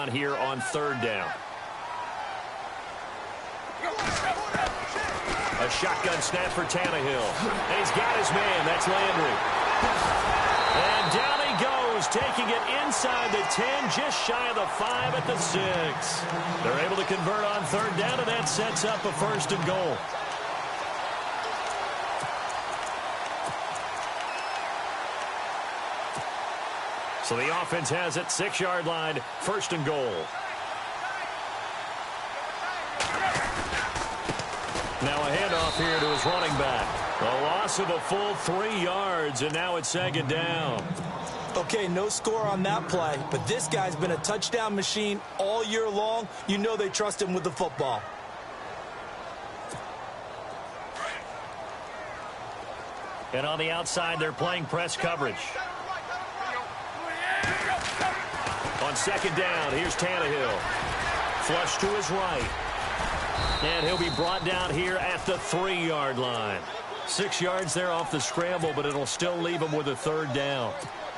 down here on third down. A shotgun snap for Tannehill. And he's got his man. That's Landry. And down he goes, taking it inside the 10, just shy of the 5 at the 6. They're able to convert on third down, and that sets up a first and goal. So the offense has it, 6-yard line, first and goal. Now a handoff here to his running back. A loss of a full 3 yards, and now it's second down. Okay, no score on that play, but this guy's been a touchdown machine all year long. You know they trust him with the football. And on the outside, they're playing press coverage. On second down, here's Tannehill. Flush to his right. And he'll be brought down here at the 3-yard line. 6 yards there off the scramble, but it'll still leave him with a third down.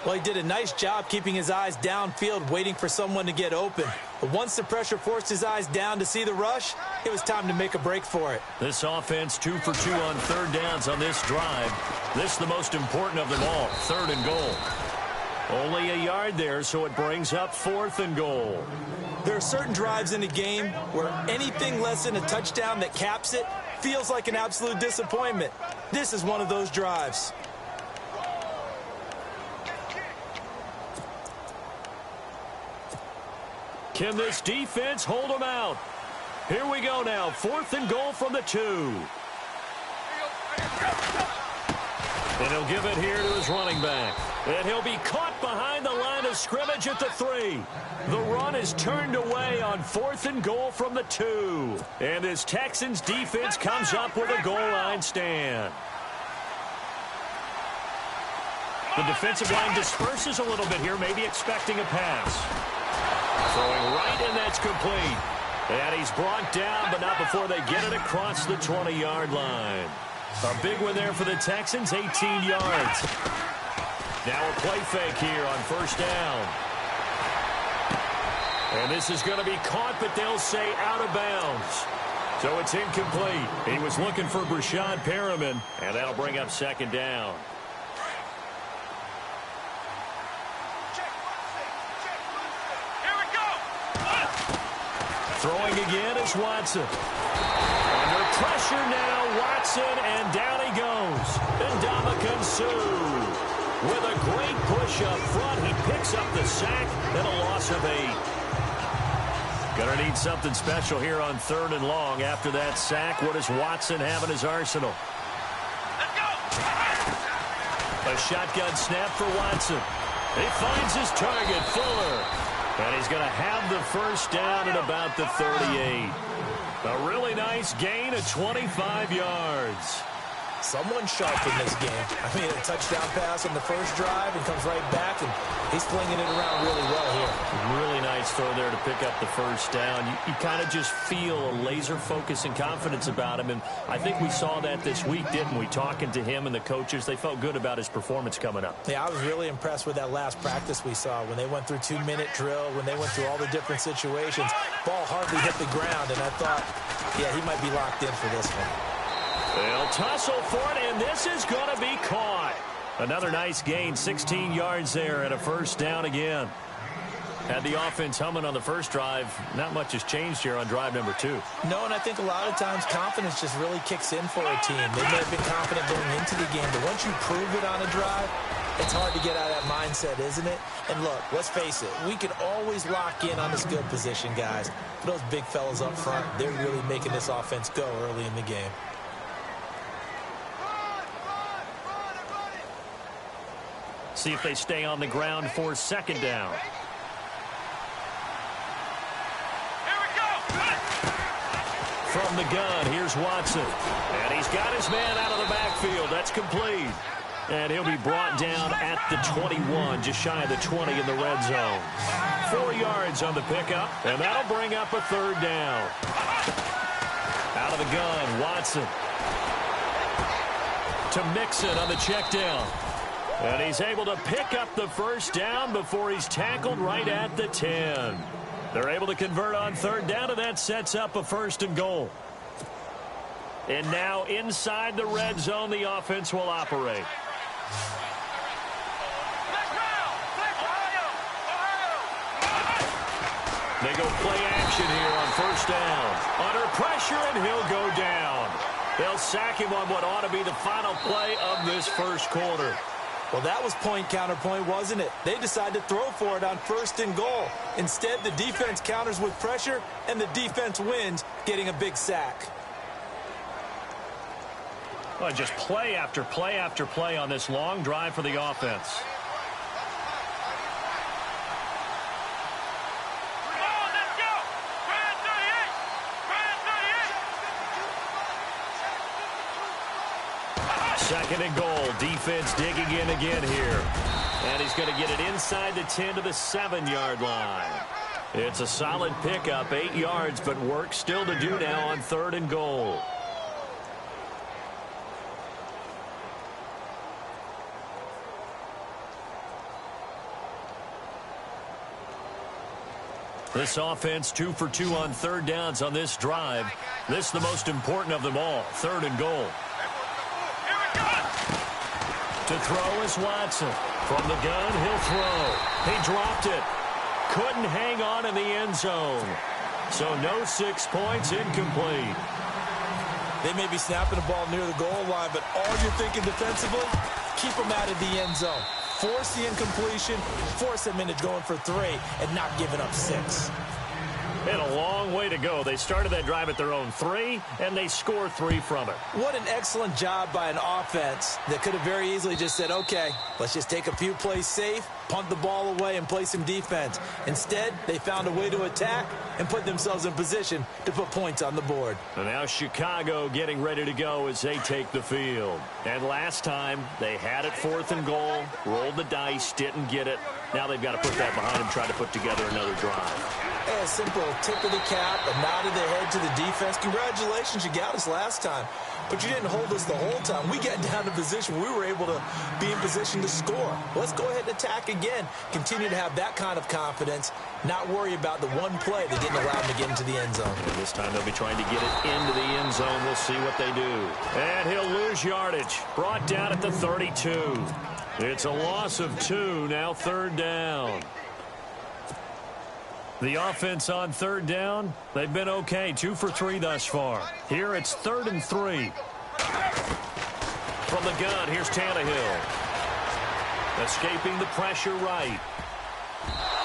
Well, he did a nice job keeping his eyes downfield, waiting for someone to get open. But once the pressure forced his eyes down to see the rush, it was time to make a break for it. This offense 2 for 2 on third downs on this drive. This is the most important of them all, third and goal. Only a yard there, so it brings up fourth and goal. There are certain drives in the game where anything less than a touchdown that caps it feels like an absolute disappointment. This is one of those drives. Can this defense hold them out? Here we go now, fourth and goal from the 2. And he'll give it here to his running back. And he'll be caught behind the line of scrimmage at the 3. The run is turned away on fourth and goal from the 2. And this Texans defense comes up with a goal line stand. The defensive line disperses a little bit here, maybe expecting a pass. Throwing right, and that's complete. And he's brought down, but not before they get it across the 20-yard line. A big one there for the Texans, 18 yards. Now a play fake here on first down. And this is going to be caught, but they'll say out of bounds. So it's incomplete. He was looking for Brashad Perriman, and that'll bring up second down. Throwing again is Watson. Under pressure now, Watson, and down he goes. Ndamukong Suh with a great push up front. He picks up the sack and a loss of 8. Gonna need something special here on third and long. After that sack, what does Watson have in his arsenal? Let's go! A shotgun snap for Watson. He finds his target, Fuller. And he's going to have the first down at about the 38. A really nice gain of 25 yards. Someone sharp in this game. I mean, a touchdown pass on the first drive and comes right back, and he's flinging it around really well here. Really nice throw there to pick up the first down. You kind of just feel a laser focus and confidence about him, and I think we saw that this week, didn't we? Talking to him and the coaches, they felt good about his performance coming up. Yeah, I was really impressed with that last practice we saw when they went through 2-minute drill, when they went through all the different situations. Ball hardly hit the ground, and I thought, yeah, he might be locked in for this one. They'll tussle for it, and this is going to be caught. Another nice gain, 16 yards there, and a first down again. Had the offense humming on the first drive. Not much has changed here on drive number 2. No, and I think a lot of times confidence just really kicks in for a team. They may have been confident going into the game, but once you prove it on a drive, it's hard to get out of that mindset, isn't it? And look, let's face it, we can always lock in on the skill position, guys. For those big fellas up front, they're really making this offense go early in the game. See if they stay on the ground for second down. Here we go! From the gun, here's Watson. And he's got his man out of the backfield. That's complete. And he'll be brought down at the 21, just shy of the 20 in the red zone. 4 yards on the pickup, and that'll bring up a third down. Out of the gun, Watson. To Mixon on the check down. And he's able to pick up the first down before he's tackled right at the 10. They're able to convert on third down, and that sets up a 1st and goal. And now inside the red zone, the offense will operate. They go play action here on 1st down. Under pressure, and he'll go down. They'll sack him on what ought to be the final play of this 1st quarter. Well, that was point counterpoint, wasn't it? They decided to throw for it on 1st and goal. Instead, the defense counters with pressure, and the defense wins, getting a big sack. Well, just play after play after play on this long drive for the offense. Second and goal. Defense digging in again here. And he's going to get it inside the 10 to the 7-yard line. It's a solid pickup, 8 yards, but work still to do now on 3rd and goal. This offense 2 for 2 on 3rd downs on this drive. This is the most important of them all, 3rd and goal. To throw is Watson. From the gun, he'll throw. He dropped it. Couldn't hang on in the end zone. So no 6 points, incomplete. They may be snapping the ball near the goal line, but all you're thinking defensively, keep them out of the end zone. Force the incompletion, force them into going for 3, and not giving up 6. They had a long way to go. They started that drive at their own 3, and they scored 3 from it. What an excellent job by an offense that could have very easily just said, okay, let's just take a few plays safe, punt the ball away, and play some defense. Instead, they found a way to attack and put themselves in position to put points on the board. And now Chicago getting ready to go as they take the field. And last time, they had it 4th and goal, rolled the dice, didn't get it. Now they've got to put that behind them, try to put together another drive. A simple tip of the cap, a nod of the head to the defense. Congratulations, you got us last time. But you didn't hold us the whole time. We got down to position. We were able to be in position to score. Let's go ahead and attack again. Continue to have that kind of confidence. Not worry about the one play that didn't allow them to get into the end zone. And this time they'll be trying to get it into the end zone. We'll see what they do. And he'll lose yardage. Brought down at the 32. It's a loss of 2. Now 3rd down. The offense on 3rd down, they've been okay. 2 for 3 thus far. Here it's 3rd and 3. From the gun, here's Tannehill. Escaping the pressure right.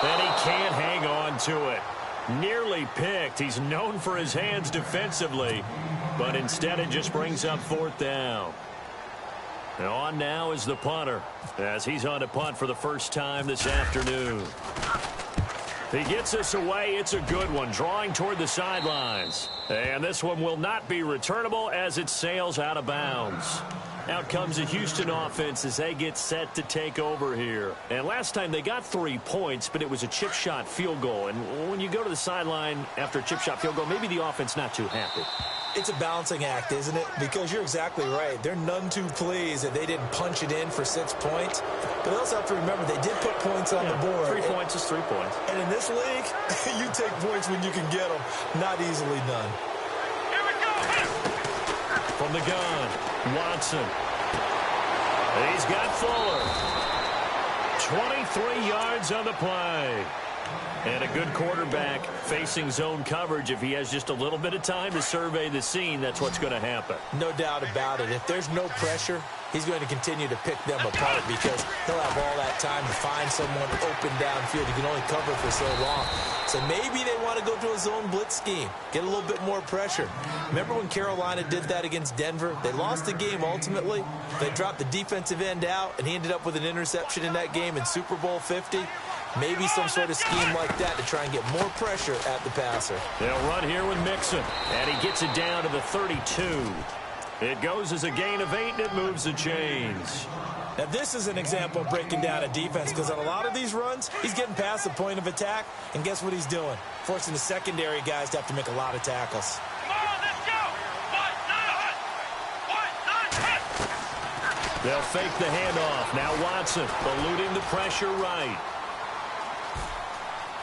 And he can't hang on to it. Nearly picked. He's known for his hands defensively, but instead it just brings up 4th down. And on now is the punter, as he's on to punt for the first time this afternoon. He gets us away. It's a good one, drawing toward the sidelines. And this one will not be returnable as it sails out of bounds. Out comes the Houston offense as they get set to take over here. And last time they got 3 points, but it was a chip shot field goal. And when you go to the sideline after a chip shot field goal, maybe the offense not too happy. It's a balancing act, isn't it? Because you're exactly right. They're none too pleased that they didn't punch it in for 6 points. But they also have to remember they did put points on the board. 3 points is 3 points. And in this league, you take points when you can get them. Not easily done. Here we go. From the gun, Watson. He's got Fuller. 23 yards on the play. And a good quarterback facing zone coverage. If he has just a little bit of time to survey the scene, that's what's going to happen. No doubt about it. If there's no pressure, he's going to continue to pick them apart because he'll have all that time to find someone open downfield. He can only cover for so long. So maybe they want to go to a zone blitz scheme, get a little bit more pressure. Remember when Carolina did that against Denver? They lost the game ultimately. They dropped the defensive end out, and he ended up with an interception in that game in Super Bowl 50. Maybe some sort of scheme like that to try and get more pressure at the passer. They'll run here with Mixon, and he gets it down to the 32. It goes as a gain of 8, and it moves the chains. Now, this is an example of breaking down a defense because on a lot of these runs, he's getting past the point of attack, and guess what he's doing? Forcing the secondary guys to have to make a lot of tackles. Come on, let's go. They'll fake the handoff. Now Watson eluding the pressure right.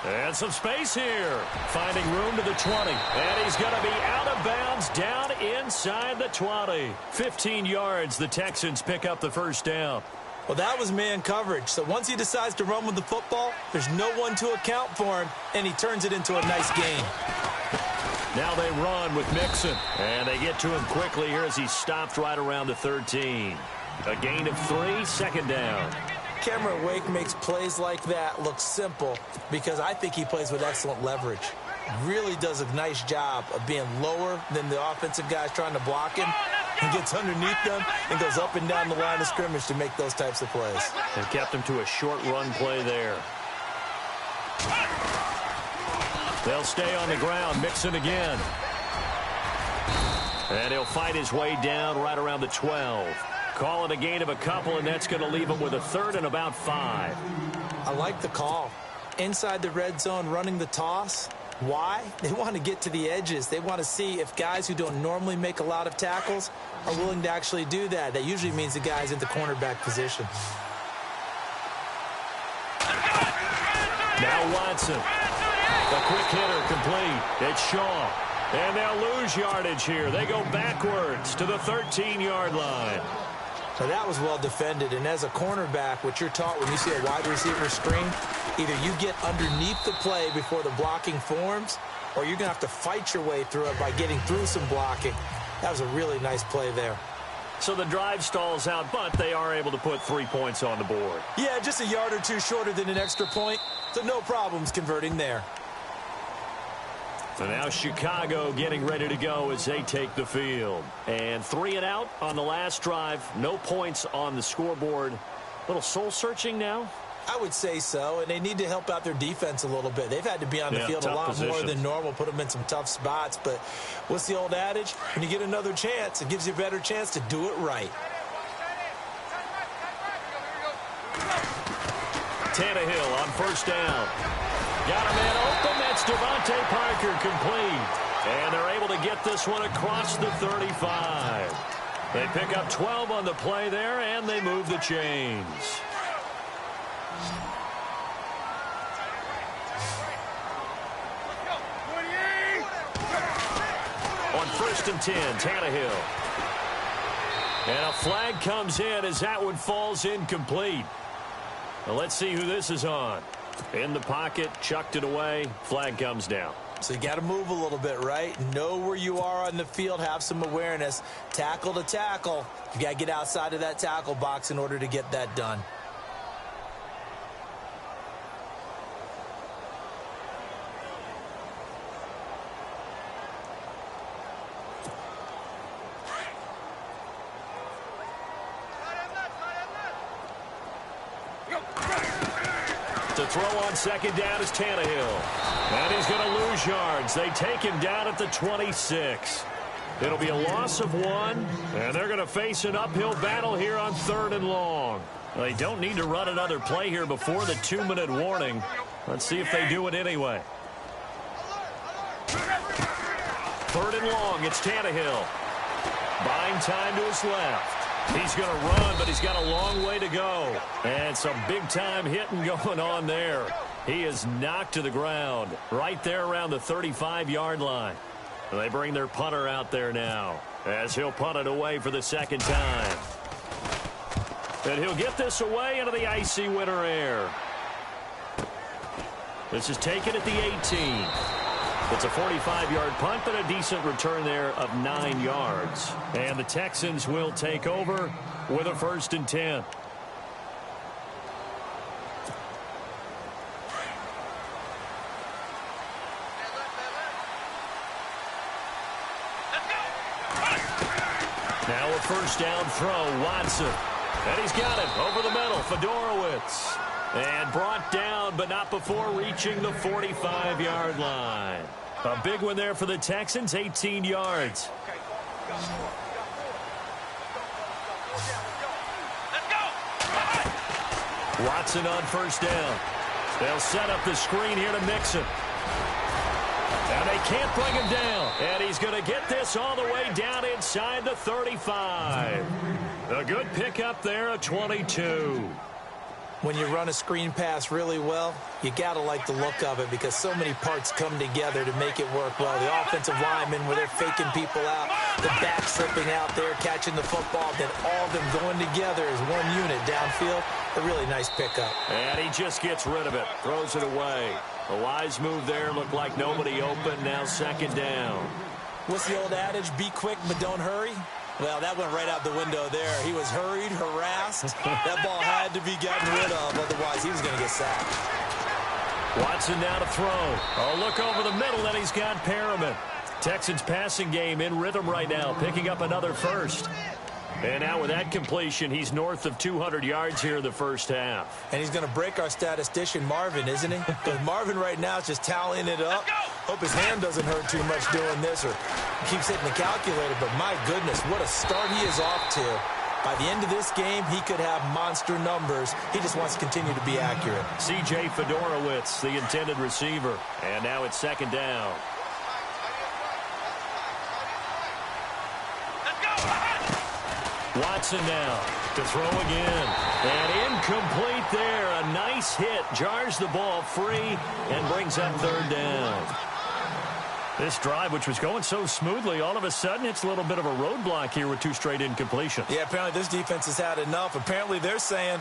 And some space here. Finding room to the 20. And he's going to be out of bounds down inside the 20. 15 yards. The Texans pick up the first down. Well, that was man coverage. So once he decides to run with the football, there's no one to account for him, and he turns it into a nice gain. Now they run with Mixon. And they get to him quickly here as he stopped right around the 13. A gain of 3, second down. Cameron Wake makes plays like that look simple because I think he plays with excellent leverage. Really does a nice job of being lower than the offensive guys trying to block him. He gets underneath them and goes up and down the line of scrimmage to make those types of plays. And kept him to a short run play there. They'll stay on the ground. Mixon again. And he'll fight his way down right around the 12. Call it a gain of a couple, and that's going to leave him with a third and about 5. I like the call. Inside the red zone, running the toss. Why? They want to get to the edges. They want to see if guys who don't normally make a lot of tackles are willing to actually do that. That usually means the guy's in the cornerback position. Now Watson. A quick hitter complete. It's Shaw. And they'll lose yardage here. They go backwards to the 13-yard line. So that was well defended, and as a cornerback, what you're taught when you see a wide receiver screen, either you get underneath the play before the blocking forms, or you're going to have to fight your way through it by getting through some blocking. That was a really nice play there. So the drive stalls out, but they are able to put 3 points on the board. Yeah, just a yard or two shorter than an extra point, so no problems converting there. So now Chicago getting ready to go as they take the field. And 3 and out on the last drive. No points on the scoreboard. Little soul-searching now? I would say so, and they need to help out their defense a little bit. They've had to be on the field a lot more than normal, put them in some tough spots. But what's the old adage? When you get another chance, it gives you a better chance to do it right. Tannehill on first down. Got a man open. That's Devontae Parker complete. And they're able to get this one across the 35. They pick up 12 on the play there, and they move the chains. On first and 10, Tannehill. And a flag comes in as that one falls incomplete. Now let's see who this is on. In the pocket, chucked it away, flag comes down. So you got to move a little bit, right? Know where you are on the field, have some awareness. Tackle to tackle. You got to get outside of that tackle box in order to get that done. To throw on second down is Tannehill. And he's going to lose yards. They take him down at the 26. It'll be a loss of 1, and they're going to face an uphill battle here on 3rd and long. They don't need to run another play here before the 2-minute warning. Let's see if they do it anyway. 3rd and long, it's Tannehill. Buying time to his left. He's going to run, but he's got a long way to go. And some big-time hitting going on there. He is knocked to the ground right there around the 35-yard line. They bring their punter out there now as he'll punt it away for the second time. And he'll get this away into the icy winter air. This is taken at the 18. It's a 45-yard punt, but a decent return there of 9 yards. And the Texans will take over with a 1st and 10. Now a first down throw, Watson. And he's got it over the middle, Fedorowicz. And brought down, but not before reaching the 45-yard line. A big one there for the Texans, 18 yards. Watson on first down. They'll set up the screen here to Mixon. And they can't bring him down. And he's going to get this all the way down inside the 35. A good pickup there, a 22. When you run a screen pass really well, you got to like the look of it because so many parts come together to make it work well. The offensive linemen, where they're faking people out, the back slipping out there, catching the football, then all of them going together as one unit downfield. A really nice pickup. And he just gets rid of it, throws it away. A wise move there, looked like nobody open, now second down. What's the old adage? Be quick, but don't hurry. Well, that went right out the window there. He was hurried, harassed. That ball had to be gotten rid of, otherwise he was going to get sacked. Watson now to throw. Oh, look over the middle, and he's got Perriman. Texans passing game in rhythm right now, picking up another first. And now with that completion, he's north of 200 yards here in the first half. And he's going to break our statistician, Marvin, isn't he? Because Marvin right now is just tallying it up. Hope his hand doesn't hurt too much doing this or keeps hitting the calculator. But my goodness, what a start he is off to. By the end of this game, he could have monster numbers. He just wants to continue to be accurate. C.J. Fedorowicz, the intended receiver. And now it's second down. Watson now to throw again. And incomplete there. A nice hit. Jars the ball free and brings up third down. This drive, which was going so smoothly, all of a sudden it's a little bit of a roadblock here with two straight incompletions. Yeah, apparently this defense has had enough. Apparently they're saying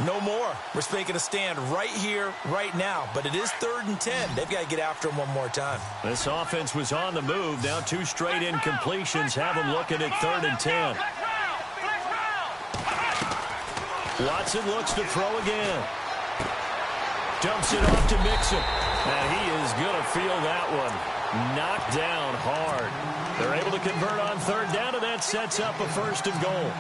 no more. We're making a stand right here, right now. But it is 3rd and 10. They've got to get after him one more time. This offense was on the move. Now two straight incompletions have them looking at 3rd and 10. Watson looks to throw again. Dumps it off to Mixon. And he is going to feel that one. Knocked down hard. They're able to convert on 3rd down, and that sets up a 1st and goal.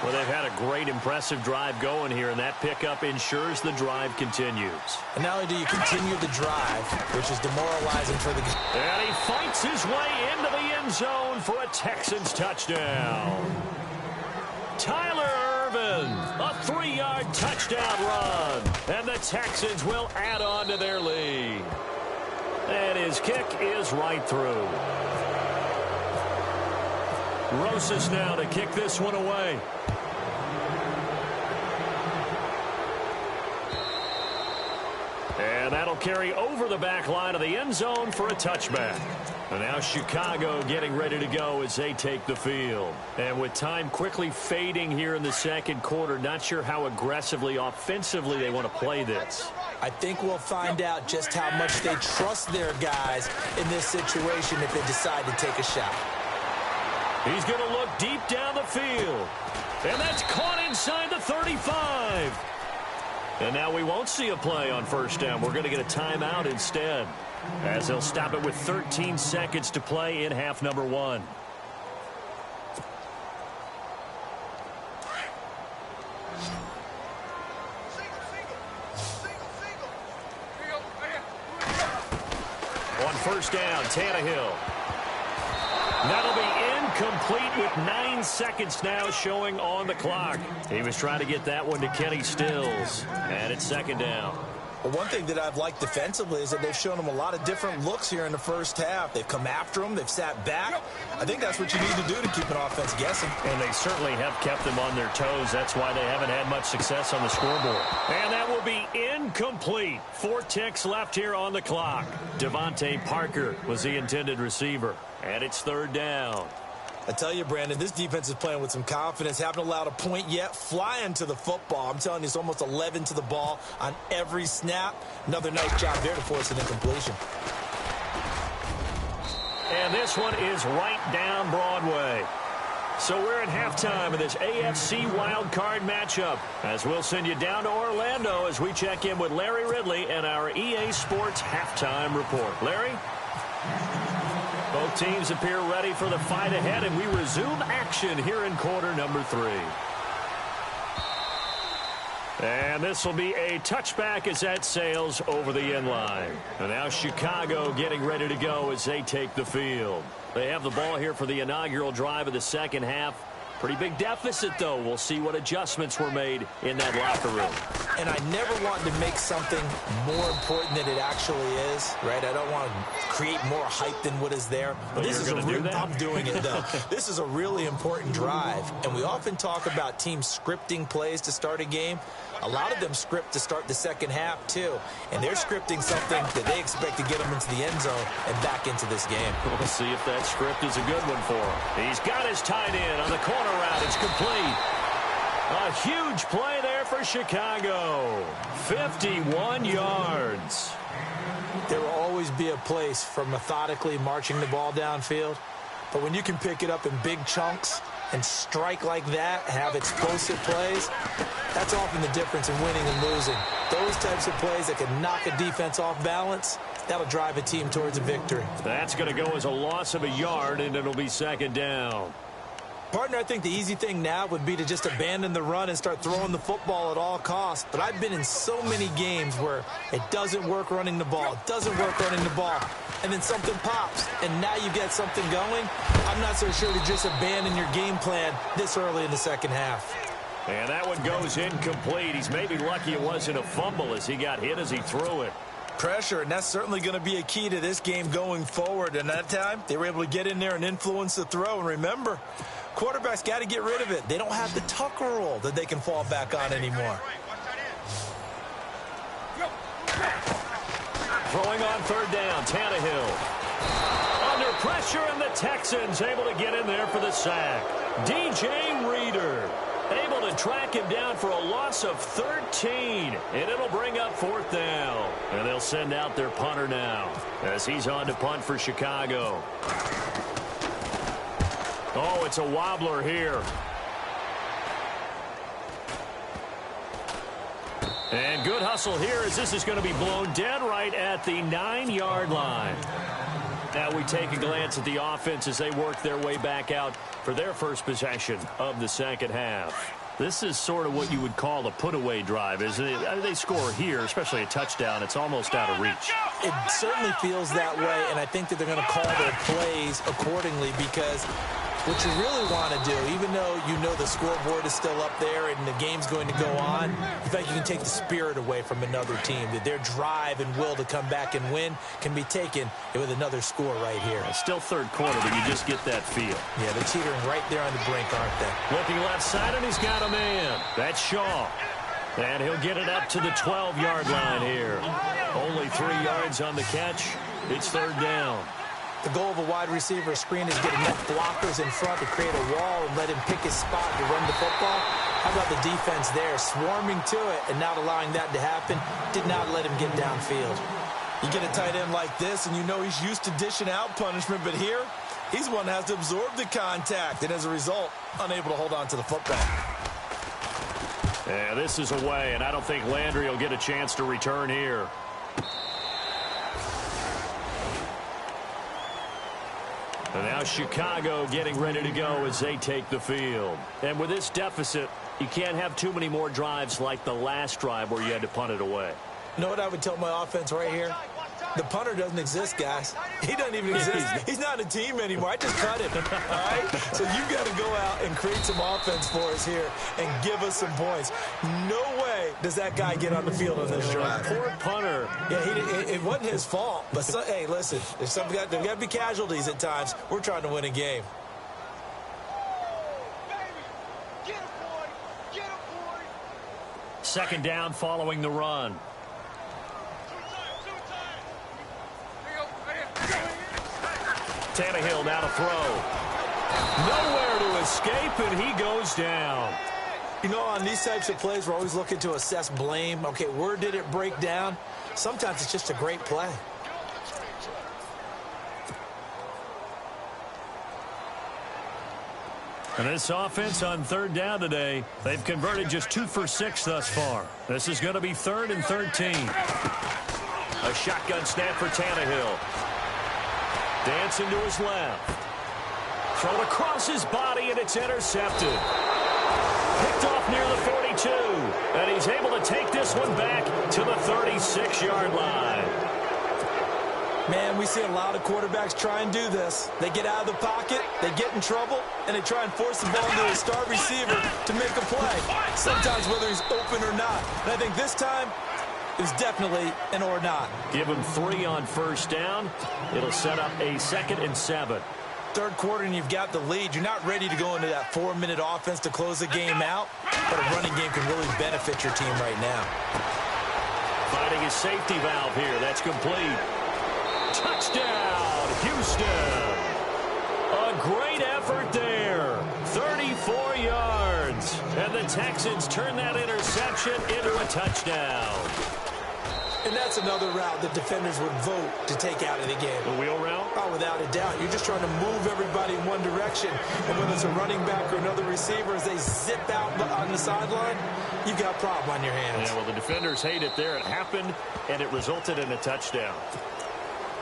Well, they've had a great, impressive drive going here, and that pickup ensures the drive continues. And not only do you continue the drive, which is demoralizing for the game. And he fights his way into the end zone for a Texans touchdown. Tyler Ervin, a 3-yard touchdown run. And the Texans will add on to their lead. And his kick is right through. Rosas now to kick this one away. And that'll carry over the back line of the end zone for a touchback. And now Chicago getting ready to go as they take the field. And with time quickly fading here in the second quarter, not sure how aggressively, offensively they want to play this. I think we'll find out just how much they trust their guys in this situation if they decide to take a shot. He's going to look deep down the field. And that's caught inside the 35. And now we won't see a play on 1st down. We're going to get a timeout instead, as they'll stop it with 13 seconds to play in half number 1. On 1st down, Tannehill. That'll be incomplete with 9 seconds now showing on the clock. He was trying to get that one to Kenny Stills. And it's 2nd down. Well, one thing that I've liked defensively is that they've shown him a lot of different looks here in the first half. They've come after him. They've sat back. I think that's what you need to do to keep an offense guessing. And they certainly have kept them on their toes. That's why they haven't had much success on the scoreboard. And that will be incomplete. 4 ticks left here on the clock. Devontae Parker was the intended receiver. And it's 3rd down. I tell you, Brandon, this defense is playing with some confidence. Haven't allowed a point yet. Flying to the football. I'm telling you, it's almost 11 to the ball on every snap. Another nice job there to force an incompletion. And this one is right down Broadway. So we're at halftime of this AFC wildcard matchup, as we'll send you down to Orlando as we check in with Larry Ridley and our EA Sports halftime report. Larry? Both teams appear ready for the fight ahead, and we resume action here in quarter number 3. And this will be a touchback as that sails over the end line. And now Chicago getting ready to go as they take the field. They have the ball here for the inaugural drive of the second half. Pretty big deficit, though. We'll see what adjustments were made in that locker room. And I never want to make something more important than it actually is, right? I don't want to create more hype than what is there. But this is I'm doing it, though. This is a really important drive. And we often talk about teams scripting plays to start a game. A lot of them script to start the second half, too. And they're scripting something that they expect to get them into the end zone and back into this game. We'll see if that script is a good one for him. He's got his tight end on the corner route. It's complete. A huge play there for Chicago. 51 yards. There will always be a place for methodically marching the ball downfield. But when you can pick it up in big chunks and strike like that, have explosive plays, that's often the difference in winning and losing. Those types of plays that can knock a defense off balance, that'll drive a team towards a victory. That's going to go as a loss of a yard, and it'll be second down. Partner, I think the easy thing now would be to just abandon the run and start throwing the football at all costs. But I've been in so many games where it doesn't work running the ball, and then something pops, and now you get something going. I'm not so sure to just abandon your game plan this early in the second half. And that one goes incomplete. He's maybe lucky it wasn't a fumble as he got hit as he threw it. Pressure, and that's certainly going to be a key to this game going forward. And that time, they were able to get in there and influence the throw. And remember, quarterbacks got to get rid of it. They don't have the Tucker rule that they can fall back on anymore. Throwing on third down, Tannehill. Under pressure, and the Texans able to get in there for the sack. DJ Reader able to track him down for a loss of 13, and it'll bring up fourth down. And they'll send out their punter now as he's on to punt for Chicago. Oh, it's a wobbler here. And good hustle here as this is going to be blown dead right at the 9-yard line. Now we take a glance at the offense as they work their way back out for their first possession of the second half. This is sort of what you would call a put-away drive, isn't it? They score here, especially a touchdown. It's almost out of reach. It certainly feels that way, and I think that they're going to call their plays accordingly because what you really want to do, even though you know the scoreboard is still up there and the game's going to go on, in fact, you can take the spirit away from another team. That their drive and will to come back and win can be taken with another score right here. It's still third quarter, but you just get that feel. Yeah, they're teetering right there on the brink, aren't they? Looking left side, and he's got a man. That's Shaw. And he'll get it up to the 12-yard line here. Only 3 yards on the catch. It's third down. The goal of a wide receiver screen is get enough blockers in front to create a wall and let him pick his spot to run the football. How about the defense there, swarming to it and not allowing that to happen? Did not let him get downfield. You get a tight end like this, and you know he's used to dishing out punishment, but here, he's one that has to absorb the contact, and as a result, unable to hold on to the football. Yeah, this is away, and I don't think Landry will get a chance to return here. And now Chicago getting ready to go as they take the field. And with this deficit, you can't have too many more drives like the last drive where you had to punt it away. You know what I would tell my offense right here? The punter doesn't exist, guys. He doesn't even exist. He's not a team anymore. I just cut him, all right? So you've got to go out and create some offense for us here and give us some points. No way does that guy get on the field on this drive. Poor punter. Yeah, it wasn't his fault. But, hey, listen, there's got to be casualties at times. We're trying to win a game. Second down following the run. Tannehill now to throw. Nowhere to escape, and he goes down. You know, on these types of plays, we're always looking to assess blame. Okay, where did it break down? Sometimes it's just a great play. And this offense on third down today, they've converted just 2 for 6 thus far. This is going to be 3rd and 13. A shotgun snap for Tannehill. Dancing to his left. Thrown across his body, and it's intercepted. Picked off near the 42. And he's able to take this one back to the 36-yard line. Man, we see a lot of quarterbacks try and do this. They get out of the pocket, they get in trouble, and they try and force the ball into a star receiver to make a play, sometimes whether he's open or not. And I think this time, it was definitely an or not. Give him 3 on first down. It'll set up a 2nd and 7. Third quarter and you've got the lead. You're not ready to go into that 4-minute offense to close the game out, but a running game can really benefit your team right now. Finding his safety valve here. That's complete. Touchdown, Houston. A great effort there. 34 yards. And the Texans turn that interception into a touchdown. And that's another route that defenders would vote to take out of the game. The wheel route? Oh, without a doubt. You're just trying to move everybody in one direction. And whether it's a running back or another receiver, as they zip out on the sideline, you've got a problem on your hands. Yeah, well, the defenders hate it there. It happened, and it resulted in a touchdown.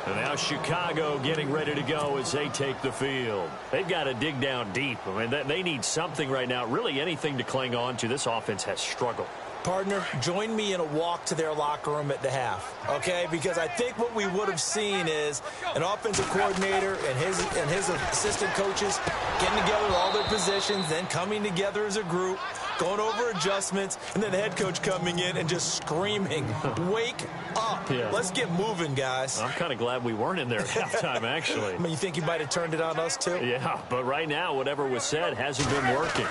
And now Chicago getting ready to go as they take the field. They've got to dig down deep. I mean, they need something right now, really anything to cling on to. This offense has struggled. Partner, join me in a walk to their locker room at the half, okay? Because I think what we would have seen is an offensive coordinator and his assistant coaches getting together with all their positions, then coming together as a group, going over adjustments, and then the head coach coming in and just screaming, wake up. Yeah. Let's get moving, guys. I'm kind of glad we weren't in there at halftime, actually. I mean, you think he might have turned it on us, too? Yeah, but right now, whatever was said hasn't been working.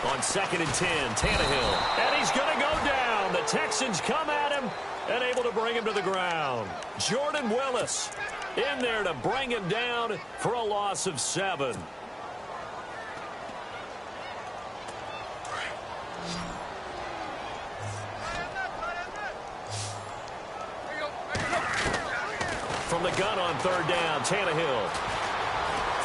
On 2nd and 10, Tannehill. And he's going to go down. The Texans come at him and able to bring him to the ground. Jordan Willis in there to bring him down for a loss of 7. From the gun on 3rd down, Tannehill.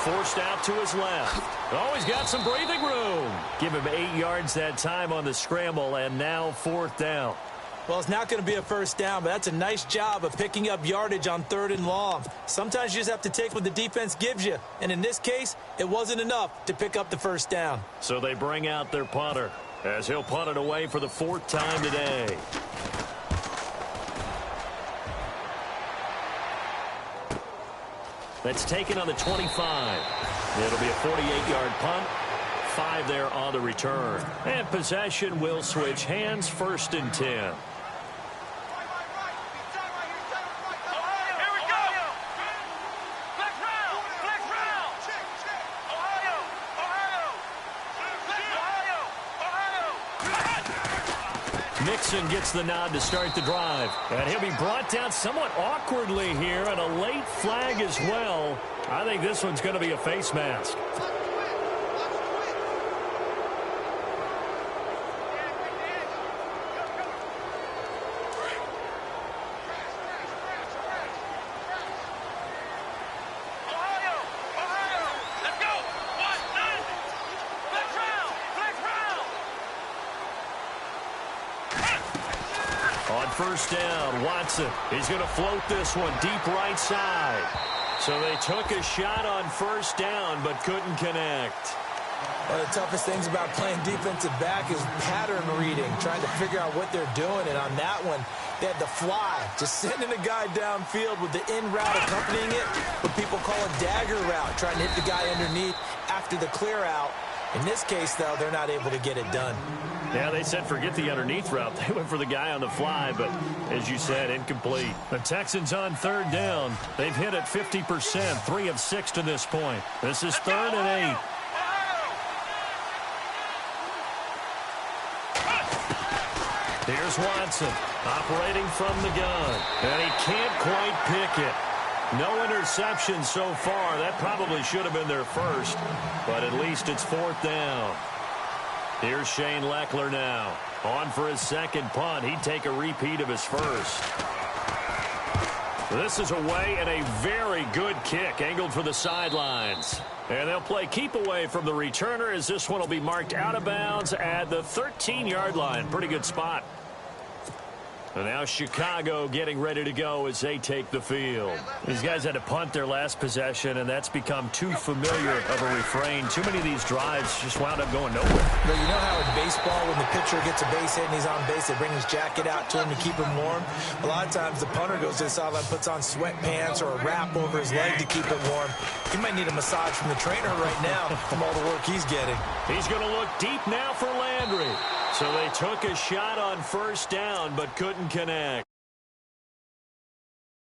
Forced out to his left. Oh, he's got some breathing room. Give him 8 yards that time on the scramble, and now 4th down. Well, it's not going to be a first down, but that's a nice job of picking up yardage on 3rd and long. Sometimes you just have to take what the defense gives you, and in this case, it wasn't enough to pick up the first down. So they bring out their punter, as he'll punt it away for the 4th time today. That's taken on the 25. It'll be a 48-yard punt. 5 there on the return. And possession will switch hands, 1st and 10. Mixon gets the nod to start the drive. And he'll be brought down somewhat awkwardly here, and a late flag as well. I think this one's going to be a face mask. On 1st down, Watson. He's going to float this one deep right side. So they took a shot on 1st down, but couldn't connect. One of the toughest things about playing defensive back is pattern reading, trying to figure out what they're doing. And on that one, they had the fly, just sending a guy downfield with the in route accompanying it, what people call a dagger route, trying to hit the guy underneath after the clear out. In this case, though, they're not able to get it done. Yeah, they said forget the underneath route. They went for the guy on the fly, but as you said, incomplete. The Texans on 3rd down. They've hit it 50%, 3 of 6 to this point. This is 3rd and 8. Here's Watson operating from the gun, and he can't quite pick it. No interception so far. That probably should have been their first, but at least it's 4th down. Here's Shane Leckler now. On for his 2nd punt. He'd take a repeat of his first. This is away and a very good kick angled for the sidelines. And they'll play keep away from the returner as this one will be marked out of bounds at the 13-yard line. Pretty good spot. And now Chicago getting ready to go as they take the field. These guys had to punt their last possession, and that's become too familiar of a refrain. Too many of these drives just wound up going nowhere. But you know how in baseball, when the pitcher gets a base hit and he's on base, they bring his jacket out to him to keep him warm? A lot of times the punter goes to the sideline, puts on sweatpants or a wrap over his leg to keep it warm. He might need a massage from the trainer right now from all the work he's getting. He's going to look deep now for Landry. So they took a shot on first down but couldn't connect.